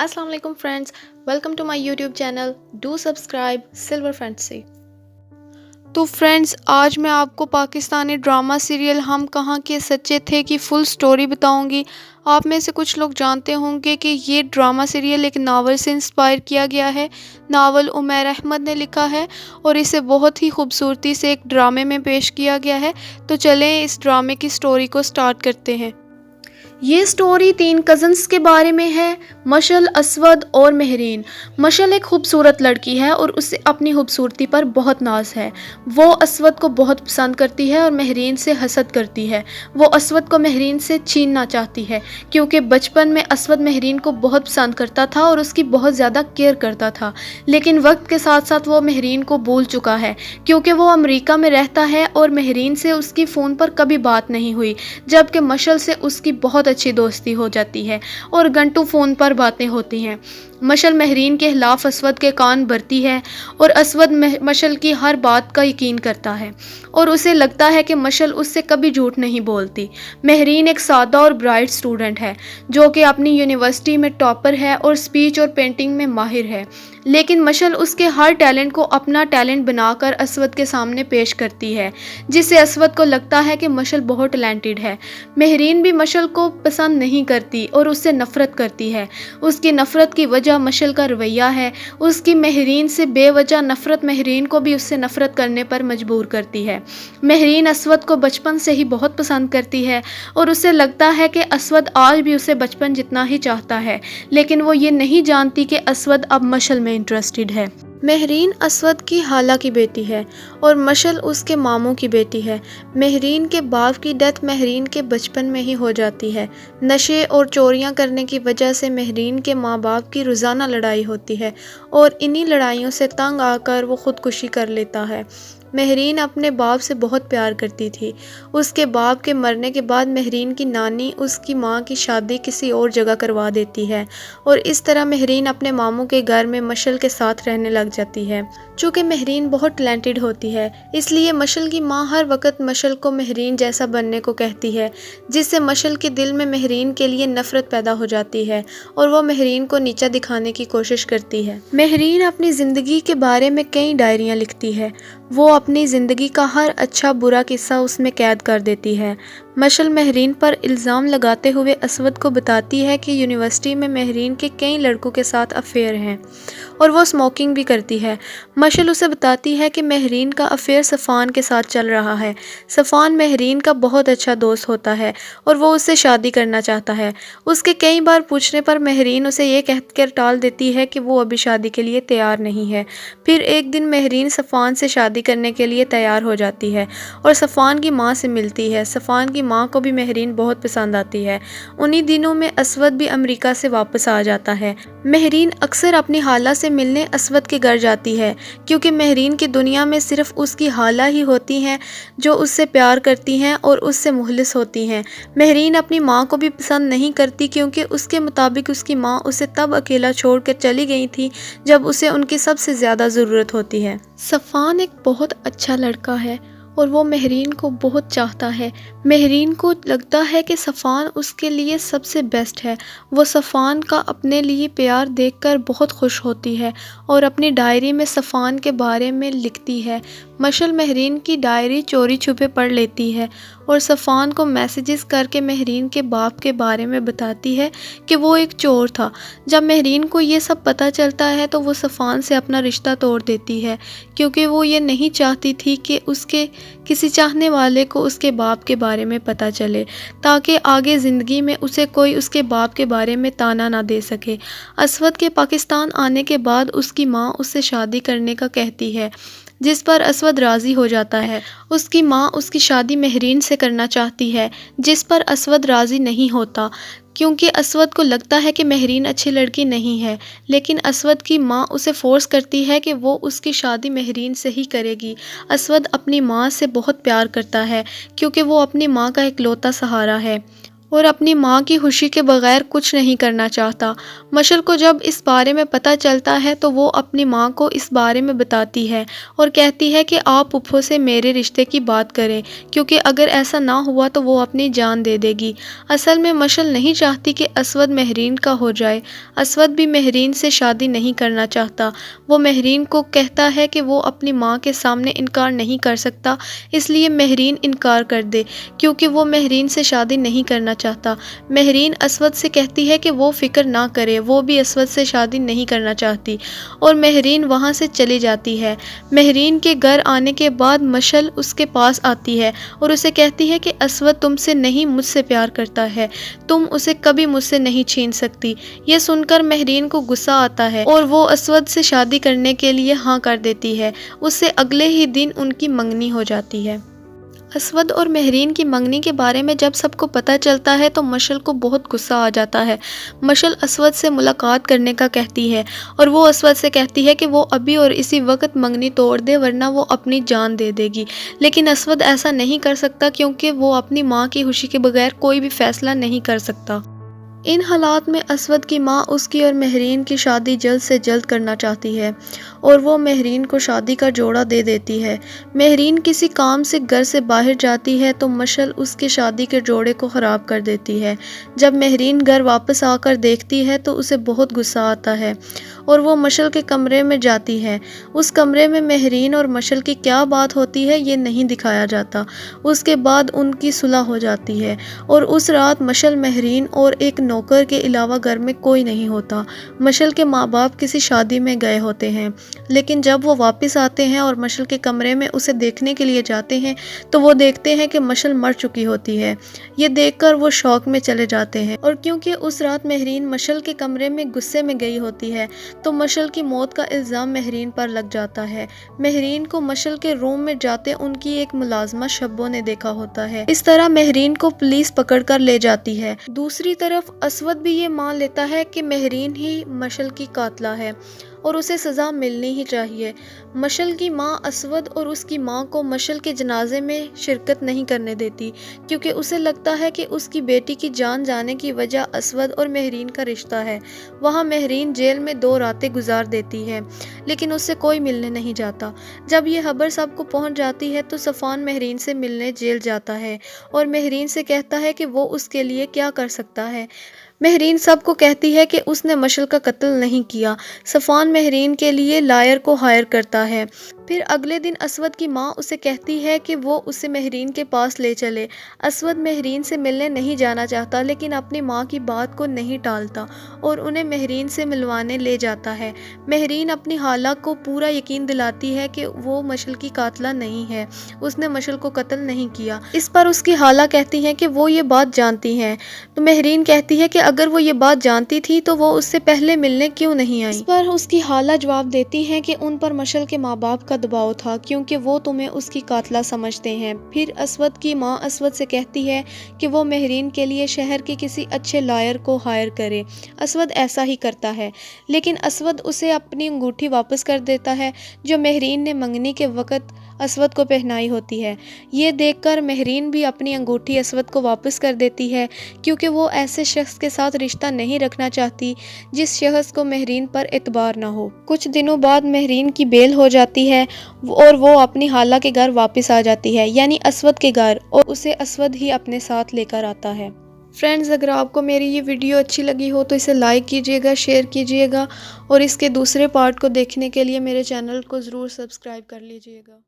Assalamu alaikum friends, welcome to my YouTube channel. Do subscribe Silver Fantasy. तो friends, आज मैं आपको Pakistani drama serial हम कहाँ के सच्चे थे की फुल स्टोरी बताऊंगी। आप में से कुछ लोग जानते होंगे कि ये ड्रामा सीरियल एक नावल से इंस्पायर किया गया है। नावल उमैर अहमद ने लिखा है और इसे बहुत ही खूबसूरती से एक ड्रामे में पेश किया गया है। तो चलें इस ड्रामे की स्टोरी को स्टार्ट करते हैं। ये स्टोरी 3 कज़न्स के बारे में है, मशल, असवद और महरीन। मशल एक खूबसूरत लड़की है और उसे अपनी खूबसूरती पर बहुत नाज है। वो असवद को बहुत पसंद करती है और महरीन से हसद करती है। वो असवद को महरीन से छीनना चाहती है क्योंकि बचपन में असवद महरीन को बहुत पसंद करता था और उसकी बहुत ज़्यादा केयर करता था। लेकिन वक्त के साथ साथ वो महरीन को भूल चुका है क्योंकि वो अमेरिका में रहता है और महरीन से उसकी फ़ोन पर कभी बात नहीं हुई, जबकि मशल से उसकी बहुत अच्छी दोस्ती हो जाती है और घंटों फ़ोन पर बातें होती हैं। मशल महरीन के खिलाफ असवद के कान भरती है और असवद मशल की हर बात का यकीन करता है और उसे लगता है कि मशल उससे कभी झूठ नहीं बोलती। महरीन एक सादा और ब्राइट स्टूडेंट है जो कि अपनी यूनिवर्सिटी में टॉपर है और स्पीच और पेंटिंग में माहिर है, लेकिन मशल उसके हर टैलेंट को अपना टैलेंट बनाकर असवद के सामने पेश करती है, जिससे असवद को लगता है कि मशल बहुत टैलेंटेड है। महरीन भी मशल को पसंद नहीं करती और उससे नफ़रत करती है। उसकी नफ़रत की वजह मशल का रवैया है। उसकी महरीन से बेवजह नफ़रत महरीन को भी उससे नफ़रत करने पर मजबूर करती है। महरीन असवद को बचपन से ही बहुत पसंद करती है और उसे लगता है कि असवद आज भी उसे बचपन जितना ही चाहता है, लेकिन वो ये नहीं जानती कि असवद अब मशल में इंटरेस्टेड है। महरीन असवद की हाला की बेटी है और मशल उसके मामू की बेटी है। महरीन के बाप की डेथ महरीन के बचपन में ही हो जाती है। नशे और चोरियां करने की वजह से महरीन के माँ बाप की रोज़ाना लड़ाई होती है और इन्हीं लड़ाइयों से तंग आकर वो ख़ुदकुशी कर लेता है। महरीन अपने बाप से बहुत प्यार करती थी। उसके बाप के मरने के बाद महरीन की नानी उसकी माँ की शादी किसी और जगह करवा देती है और इस तरह महरीन अपने मामू के घर में मशल के साथ रहने लग जाती है। चूँकि महरीन बहुत टैलेंटेड होती है, इसलिए मशल की माँ हर वक्त मशल को महरीन जैसा बनने को कहती है, जिससे मशल के दिल में महरीन के लिए नफ़रत पैदा हो जाती है और वो महरीन को नीचा दिखाने की कोशिश करती है। महरीन अपनी ज़िंदगी के बारे में कई डायरियाँ लिखती है। वो अपनी ज़िंदगी का हर अच्छा बुरा किस्सा उसमें कैद कर देती है। मशल महरीन पर इल्ज़ाम लगाते हुए असवद को बताती है कि यूनिवर्सिटी में महरीन के कई लड़कों के साथ अफेयर हैं और वो स्मोकिंग भी करती है। मशल उसे बताती है कि महरीन का अफेयर सफ़ान के साथ चल रहा है। सफ़ान महरीन का बहुत अच्छा दोस्त होता है और वो उससे शादी करना चाहता है। उसके कई बार पूछने पर महरीन उसे ये कहकर टाल देती है कि वो अभी शादी के लिए तैयार नहीं है। फिर एक दिन महरीन सफ़ान से शादी करने के लिए तैयार हो जाती है और सफ़ान की माँ से मिलती है। सफ़ान की माँ को भी महरीन बहुत पसंद आती है। उन्हीं दिनों में असवद भी अमेरिका से वापस आ जाता है। महरीन अक्सर अपनी हाला से मिलने असवद के घर जाती है क्योंकि महरीन की दुनिया में सिर्फ उसकी हाला ही होती हैं जो उससे प्यार करती हैं और उससे मुखलिस होती हैं। महरीन अपनी माँ को भी पसंद नहीं करती क्योंकि उसके मुताबिक उसकी माँ उसे तब अकेला छोड़ कर चली गई थी जब उसे उनकी सबसे ज़्यादा ज़रूरत होती है। सफ़ान एक बहुत अच्छा लड़का है और वो महरीन को बहुत चाहता है। महरीन को लगता है कि सफ़ान उसके लिए सबसे बेस्ट है। वो सफ़ान का अपने लिए प्यार देखकर बहुत खुश होती है और अपनी डायरी में सफ़ान के बारे में लिखती है। मशल महरीन की डायरी चोरी छुपे पढ़ लेती है और सफ़ान को मैसेजेस करके महरीन के बाप के बारे में बताती है कि वो एक चोर था। जब महरीन को ये सब पता चलता है तो वो सफ़ान से अपना रिश्ता तोड़ देती है क्योंकि वो ये नहीं चाहती थी कि उसके किसी चाहने वाले को उसके बाप के बारे में पता चले, ताकि आगे ज़िंदगी में उसे कोई उसके बाप के बारे में ताना ना दे सके। असवद के पाकिस्तान आने के बाद उसकी माँ उससे शादी करने का कहती है, जिस पर असवद राज़ी हो जाता है। उसकी माँ उसकी शादी महरीन से करना चाहती है, जिस पर असवद राज़ी नहीं होता क्योंकि असवद को लगता है कि महरीन अच्छी लड़की नहीं है। लेकिन असवद की माँ उसे फोर्स करती है कि वो उसकी शादी महरीन से ही करेगी। असवद अपनी माँ से बहुत प्यार करता है क्योंकि वो अपनी माँ का इकलौता सहारा है اور اپنی ماں کی خوشی کے بغیر کچھ نہیں کرنا چاہتا۔ مشل کو جب اس بارے میں پتہ چلتا ہے تو وہ اپنی ماں کو اس بارے میں بتاتی ہے اور کہتی ہے کہ آپ پھپھو سے میرے رشتے کی بات کریں، کیونکہ اگر ایسا نہ ہوا تو وہ اپنی جان دے دے گی۔ اصل میں مشل نہیں چاہتی کہ اسود مہرین کا ہو جائے۔ اسود بھی مہرین سے شادی نہیں کرنا چاہتا۔ وہ مہرین کو کہتا ہے کہ وہ اپنی ماں کے سامنے انکار نہیں کر سکتا، اس لیے مہرین انکار کر دے کیونکہ وہ مہرین سے شادی نہیں کرنا چاہتا۔ مہرین اسود سے کہتی ہے کہ وہ فکر نہ کرے، وہ بھی اسود سے شادی نہیں کرنا چاہتی، اور مہرین وہاں سے چلی جاتی ہے۔ مہرین کے گھر آنے کے بعد مشل اس کے پاس آتی ہے اور اسے کہتی ہے کہ اسود تم سے نہیں مجھ سے پیار کرتا ہے، تم اسے کبھی مجھ سے نہیں چھین سکتی۔ یہ سن کر مہرین کو غصہ آتا ہے اور وہ اسود سے شادی کرنے کے لیے ہاں کر دیتی ہے۔ اس سے اگلے ہی دن ان کی منگنی ہو جاتی ہے۔ اسود اور مہرین کی منگنی کے بارے میں جب سب کو پتہ چلتا ہے تو مشل کو بہت غصہ آ جاتا ہے۔ مشل اسود سے ملاقات کرنے کا کہتی ہے اور وہ اسود سے کہتی ہے کہ وہ ابھی اور اسی وقت منگنی توڑ دے ورنہ وہ اپنی جان دے دے گی، لیکن اسود ایسا نہیں کر سکتا کیونکہ وہ اپنی ماں کی خوشی کے بغیر کوئی بھی فیصلہ نہیں کر سکتا۔ ان حالات میں اسود کی ماں اس کی اور مہرین کی شادی جلد سے جلد کرنا چاہتی ہے اور وہ مہرین کو شادی کا جوڑا دے دیتی ہے۔ مہرین کسی کام سے گھر سے باہر جاتی ہے تو مشل اس کے شادی کے جوڑے کو خراب کر دیتی ہے۔ جب مہرین گھر واپس آ کر دیکھتی ہے تو اسے بہت غصہ آتا ہے اور وہ مشل کے کمرے میں جاتی ہے۔ اس کمرے میں مہرین اور مشل کی کیا بات ہوتی ہے یہ نہیں دکھایا جاتا۔ اس کے بعد ان کی صلح ہو جاتی ہے اور اس رات مشل، مہرین اور ایک نوکر کے علاوہ گھر میں کوئی نہیں ہوتا۔ مشل کے ماں باپ کسی شادی میں گئے ہوتے ہیں، لیکن جب وہ واپس آتے ہیں اور مشل کے کمرے میں اسے دیکھنے کے لیے جاتے ہیں تو وہ دیکھتے ہیں کہ مشل مر چکی ہوتی ہے۔ یہ دیکھ کر وہ شوق میں چلے جاتے ہیں، اور کیونکہ اس رات مہرین مشل کے کمرے میں غصے میں گئی ہوتی ہے تو مشل کی موت کا الزام مہرین پر لگ جاتا ہے۔ مہرین کو مشل کے روم میں جاتے ان کی ایک ملازمہ شبو نے دیکھا ہوتا ہے۔ اس طرح مہرین کو پولیس پکڑ کر لے جاتی ہے۔ دوسری طرف اسود بھی یہ مان لیتا ہے کہ مہرین ہی مشل کی قاتلہ ہے اور اسے سزا ملنی ہی چاہیے۔ مشل کی ماں اسود اور اس کی ماں کو مشل کے جنازے میں شرکت نہیں کرنے دیتی کیونکہ اسے لگتا ہے کہ اس کی بیٹی کی جان جانے کی وجہ اسود اور مہرین کا رشتہ ہے۔ وہاں مہرین جیل میں 2 راتیں گزار دیتی ہے لیکن اس سے کوئی ملنے نہیں جاتا۔ جب یہ خبر سب کو پہنچ جاتی ہے تو صفوان مہرین سے ملنے جیل جاتا ہے اور مہرین سے کہتا ہے کہ وہ اس کے لیے کیا کر سکتا ہے۔ مہرین سب کو کہتی ہے کہ اس نے مشل کا قتل نہیں کیا۔ صفوان مہرین کے لیے لائر کو ہائر کرتا ہے۔ پھر اگلے دن اسود کی ماں اسے کہتی ہے کہ وہ اسے مہرین کے پاس لے چلے۔ اسود مہرین سے ملنے نہیں جانا چاہتا لیکن اپنی ماں کی بات کو نہیں ٹالتا اور انہیں مہرین سے ملوانے لے جاتا ہے۔ مہرین اپنی خالہ کو پورا یقین دلاتی ہے کہ وہ مشل کی قاتلہ نہیں ہے، اس نے مشل کو قتل نہیں کیا۔ اس پر اس کی خالہ کہتی ہیں کہ وہ یہ بات جانتی ہیں، تو مہرین کہتی ہے کہ اگر وہ یہ بات جانتی تھی تو وہ اس سے پہلے ملنے کیوں نہیں آئی۔ اس پر اس کی خالہ جواب دیتی ہیں کہ ان پر مشل کے ماں باپ کا دباؤ تھا کیونکہ وہ تمہیں اس کی قاتلہ سمجھتے ہیں۔ پھر اسود کی ماں اسود سے کہتی ہے کہ وہ مہرین کے لیے شہر کے کسی اچھے لائر کو ہائر کرے۔ اسود ایسا ہی کرتا ہے لیکن اسود اسے اپنی انگوٹھی واپس کر دیتا ہے جو مہرین نے منگنی کے وقت اسود کو پہنائی ہوتی ہے۔ یہ دیکھ کر مہرین بھی اپنی انگوٹھی اسود کو واپس کر دیتی ہے کیونکہ وہ ایسے شخص کے ساتھ رشتہ نہیں رکھنا چاہتی جس شخص کو مہرین پر اعتبار نہ ہو۔ کچھ دنوں بعد مہرین کی بیل ہو جاتی ہے اور وہ اپنی خالہ کے گھر واپس آ جاتی ہے، یعنی اسود کے گھر، اور اسے اسود ہی اپنے ساتھ لے کر آتا ہے۔ فرینڈز، اگر آپ کو میری یہ ویڈیو اچھی لگی ہو تو اسے لائک کیجئے گا، شیئر کیجئے گا اور اس کے دوسرے پارٹ کو دیکھنے کے لیے میرے چینل کو ضرور سبسکرائب کر لیجئے گا۔